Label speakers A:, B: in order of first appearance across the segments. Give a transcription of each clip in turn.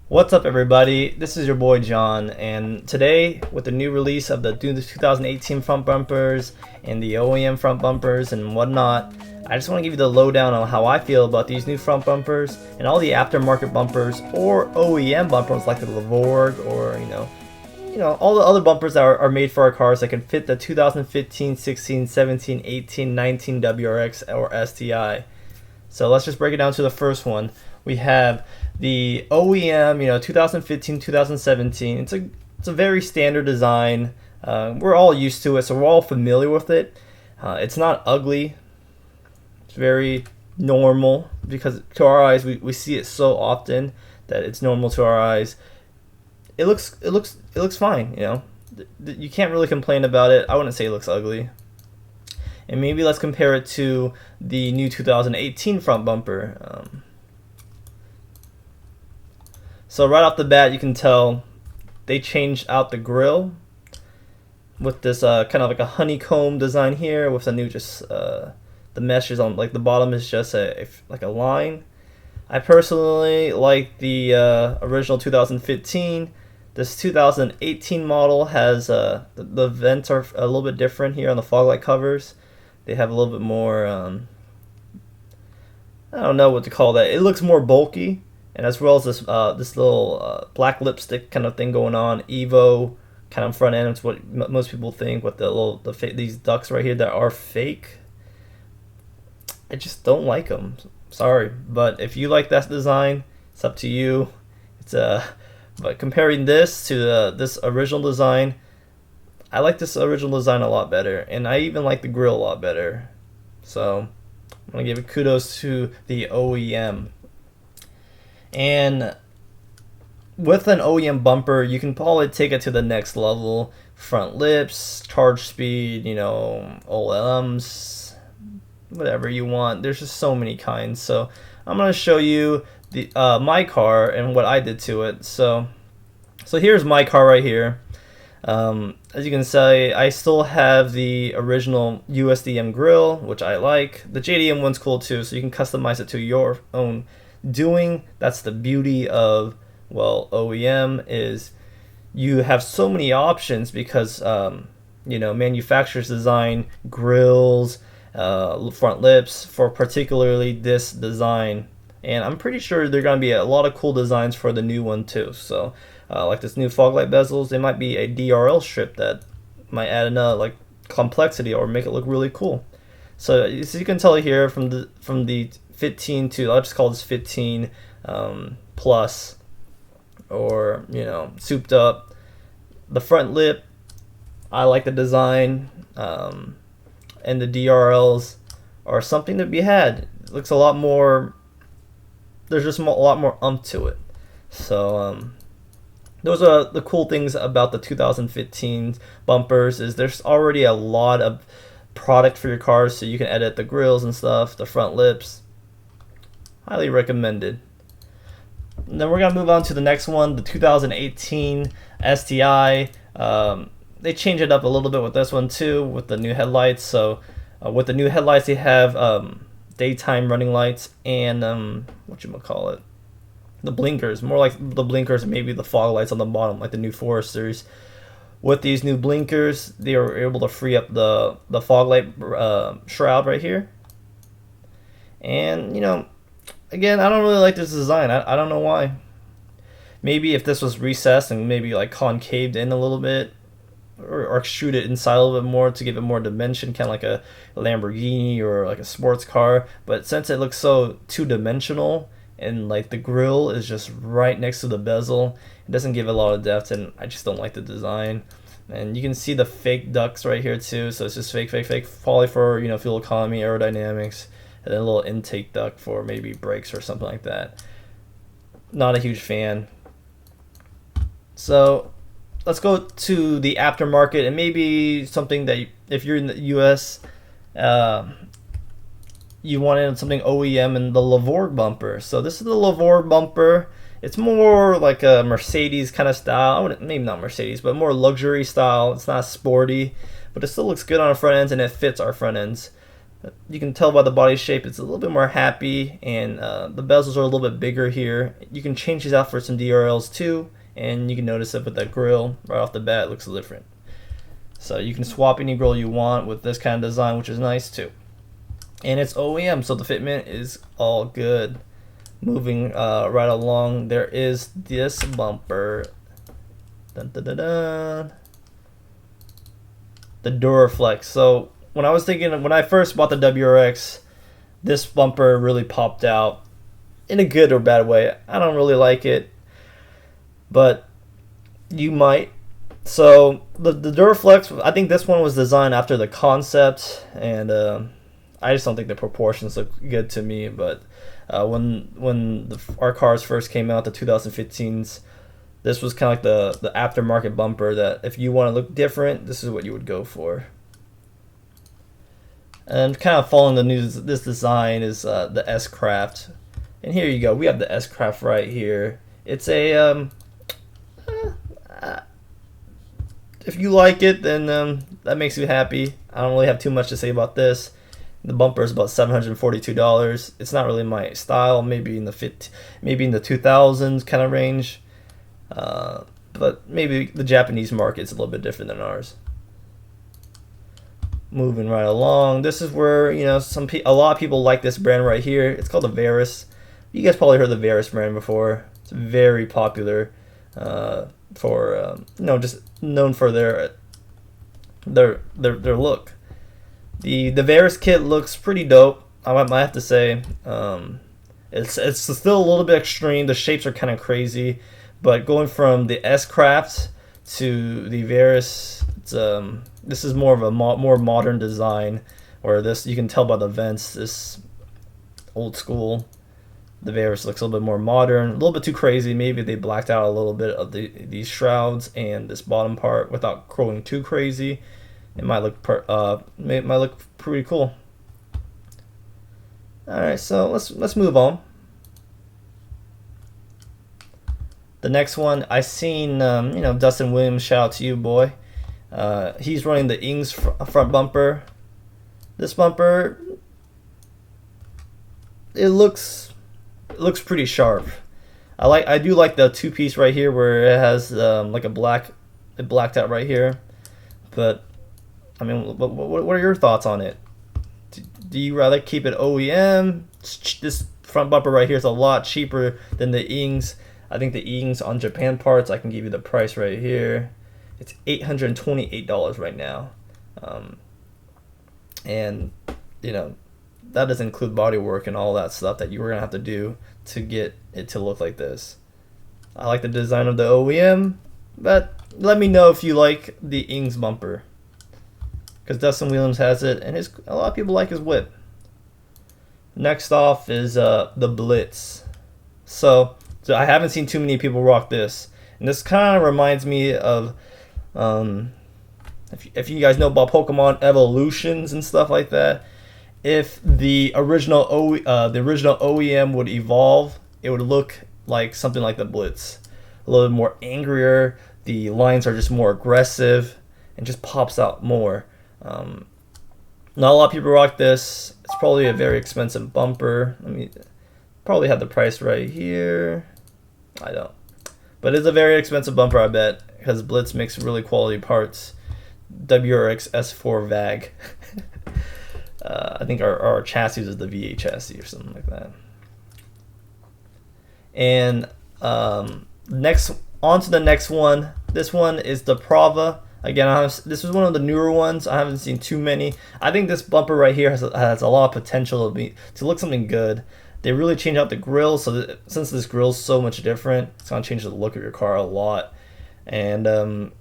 A: What's up, everybody? This is your boy John, and today, with the new release of the 2018 front bumpers and the OEM front bumpers and whatnot, I just want to give you the lowdown on how I feel about these new front bumpers and all the aftermarket bumpers or OEM bumpers like the Levorg or all the other bumpers that are made for our cars that can fit the 2015, 16, 17, 18, 19 WRX or STI. So let's just break it down to the first one. We have the OEM, 2015, 2017. It's a very standard design. We're all used to it, so we're all familiar with it. It's not ugly. It's very normal because to our eyes, we see it so often that it's normal to our eyes. It looks fine. You can't really complain about it. I wouldn't say it looks ugly. And maybe let's compare it to the new 2018 front bumper. So right off the bat, you can tell they changed out the grille with this kind of like a honeycomb design here with the new the mesh is on, like the bottom is just like a line. I personally like the original 2015. This 2018 model has the vents are a little bit different here on the fog light covers. They have a little bit more, I don't know what to call that. It looks more bulky, and as well as this little black lipstick kind of thing going on. Evo kind of front end. It's what most people think with these ducks right here that are fake. I just don't like them. Sorry, but if you like that design, it's up to you. But comparing this to this original design, I like this original design a lot better, and I even like the grille a lot better. So I'm gonna give it kudos to the OEM. And with an OEM bumper, you can probably take it to the next level. Front lips, charge speed, OLMs, whatever you want. There's just so many kinds. So I'm gonna show you the my car and what I did to it. So here's my car right here. As you can see, I still have the original USDM grille, which I like. The JDM one's cool too, so you can customize it to your own doing. That's the beauty of, OEM, is you have so many options because, manufacturers design grills, front lips for particularly this design. And I'm pretty sure there are going to be a lot of cool designs for the new one too. So like this new fog light bezels, they might be a DRL strip that might add another complexity or make it look really cool. So as you can tell here from the 15 to, I'll just call this 15 plus, or souped up. The front lip, I like the design, and the DRLs are something to be had. It looks a lot more. There's just a lot more umph to it. So those are the cool things about the 2015 bumpers, is there's already a lot of product for your cars, so you can edit the grills and stuff, the front lips. Highly recommended. And then we're gonna move on to the next one, the 2018 STI. They changed it up a little bit with this one too, with the new headlights. So with the new headlights, they have daytime running lights and the blinkers, more like the blinkers, maybe the fog lights on the bottom, like the new Foresters. With these new blinkers, they were able to free up the fog light shroud right here. And again, I don't really like this design. I don't know why. Maybe if this was recessed and maybe concaved in a little bit, or extruded inside a little bit more to give it more dimension, kind of like a Lamborghini or like a sports car. But since it looks so two-dimensional and the grille is just right next to the bezel, it doesn't give a lot of depth, and I just don't like the design. And you can see the fake ducts right here too, so it's just fake, probably for fuel economy, aerodynamics, and then a little intake duct for maybe brakes or something like that. Not a huge fan. So let's go to the aftermarket, and maybe something that if you're in the US, you wanted something OEM, and the Levorg bumper. So this is the Levorg bumper. It's more like a Mercedes kind of style. Maybe not Mercedes, but more luxury style. It's not sporty, but it still looks good on our front ends, and it fits our front ends. You can tell by the body shape it's a little bit more happy, and the bezels are a little bit bigger here. You can change these out for some DRLs too, and you can notice that with that grill right off the bat it looks different. So you can swap any grill you want with this kind of design, which is nice too. And it's OEM, so the fitment is all good. Moving right along, there is this bumper. Dun, dun, dun, dun. The duraflex. So when I first bought the WRX, this bumper really popped out in a good or bad way. I don't really like it, but you might. So the duraflex, I think this one was designed after the concept, and I just don't think the proportions look good to me. But when our cars first came out, the 2015s, this was kind of like the aftermarket bumper that if you want to look different, this is what you would go for. And kind of following this design is the S-Craft. And here you go, we have the S-Craft right here. It's a if you like it, then that makes you happy. I don't really have too much to say about this. The bumper is about $742. It's not really my style. Maybe in the 2000s kind of range. But maybe the Japanese market is a little bit different than ours. Moving right along, this is where a lot of people like this brand right here. It's called the Varis. You guys probably heard the Varis brand before. It's very popular for just known for their look. The Varis kit looks pretty dope. I might have to say, it's still a little bit extreme. The shapes are kind of crazy, but going from the S-Craft to the Varis, this is more of a more modern design. Where this, you can tell by the vents, this old school. The Varis looks a little bit more modern, a little bit too crazy. Maybe they blacked out a little bit of these shrouds and this bottom part without going too crazy. It might look pretty cool. All right, so let's move on. The next one I seen, Dustin Williams. Shout out to you, boy. He's running the Ings front bumper. This bumper, it looks pretty sharp. I do like the two-piece right here where it has like it blacked out right here. But I mean, what are your thoughts on it? Do you rather keep it OEM? This front bumper right here is a lot cheaper than the Ings. I think the Ings on Japan parts, I can give you the price right here. It's $828 right now. And that doesn't include body work and all that stuff that you were gonna have to do to get it to look like this. I like the design of the OEM, but let me know if you like the Ings bumper, because Dustin Williams has it, and a lot of people like his whip. Next off is the Blitz. So I haven't seen too many people rock this, and this kind of reminds me of if you guys know about Pokemon evolutions and stuff like that. If the original OEM would evolve, it would look like something like the Blitz, a little bit more angrier. The lines are just more aggressive and just pops out more. Not a lot of people rock this. It's probably a very expensive bumper. Let me probably have the price right here. I don't, but it's a very expensive bumper, I bet, because Blitz makes really quality parts. WRX S4 VAG. I think our chassis is the VA chassis or something like that. And on to the next one. This one is the Prova. Again, this is one of the newer ones. I haven't seen too many. I think this bumper right here has a lot of potential to look something good. They really changed out the grill, so since this grill is so much different, it's gonna change the look of your car a lot. And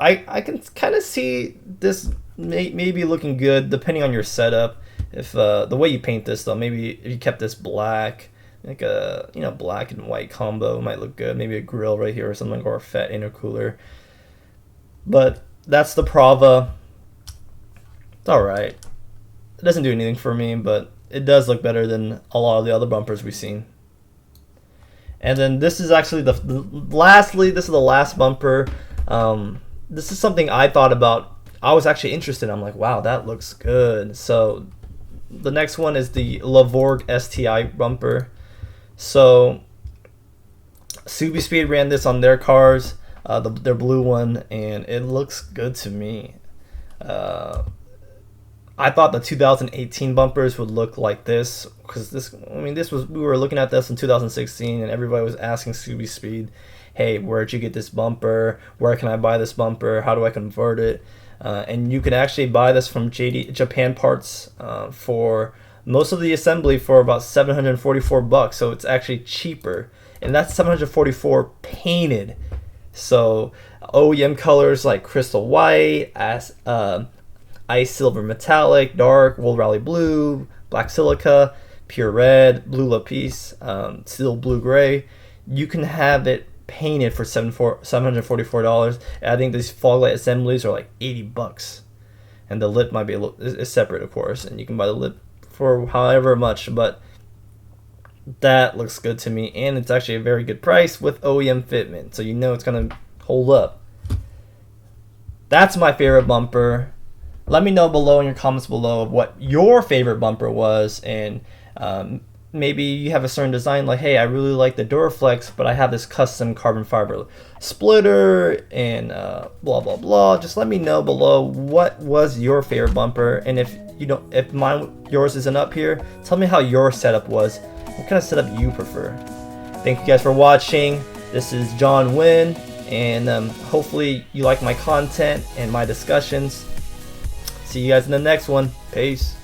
A: I can kind of see this maybe looking good depending on your setup. If the way you paint this though, maybe if you kept this black, like a black and white combo, might look good. Maybe a grill right here or something, or a fat intercooler. But that's the Prova. It's alright. It doesn't do anything for me, but it does look better than a lot of the other bumpers we've seen. And then this is actually this is the last bumper. This is something I thought about. I was actually interested. I'm like, wow, that looks good. So the next one is the Levorg STI bumper. So Subi Speed ran this on their cars, their blue one, and it looks good to me. I thought the 2018 bumpers would look like this, because we were looking at this in 2016, and everybody was asking Subi Speed, hey, where'd you get this bumper? Where can I buy this bumper? How do I convert it? And you can actually buy this from Japan Parts for most of the assembly for about $744, so it's actually cheaper, and that's $744 painted. So OEM colors like crystal white, ice silver metallic, dark, wool rally blue, black silica, pure red, blue lapis, steel blue gray. You can have it painted for $744. And I think these fog light assemblies are like $80, and the lip might be is separate, of course, and you can buy the lip for however much. But that looks good to me, and it's actually a very good price with OEM fitment, so you know it's gonna hold up. That's my favorite bumper. Let me know below in your comments below of what your favorite bumper was, and maybe you have a certain design, like, hey, I really like the Duraflex, but I have this custom carbon fiber splitter and blah blah blah. Just let me know below what was your favorite bumper, and if yours isn't up here, tell me how your setup was. What kind of setup you prefer? Thank you guys for watching. This is John Wynn, and hopefully you like my content and my discussions. See you guys in the next one. Peace.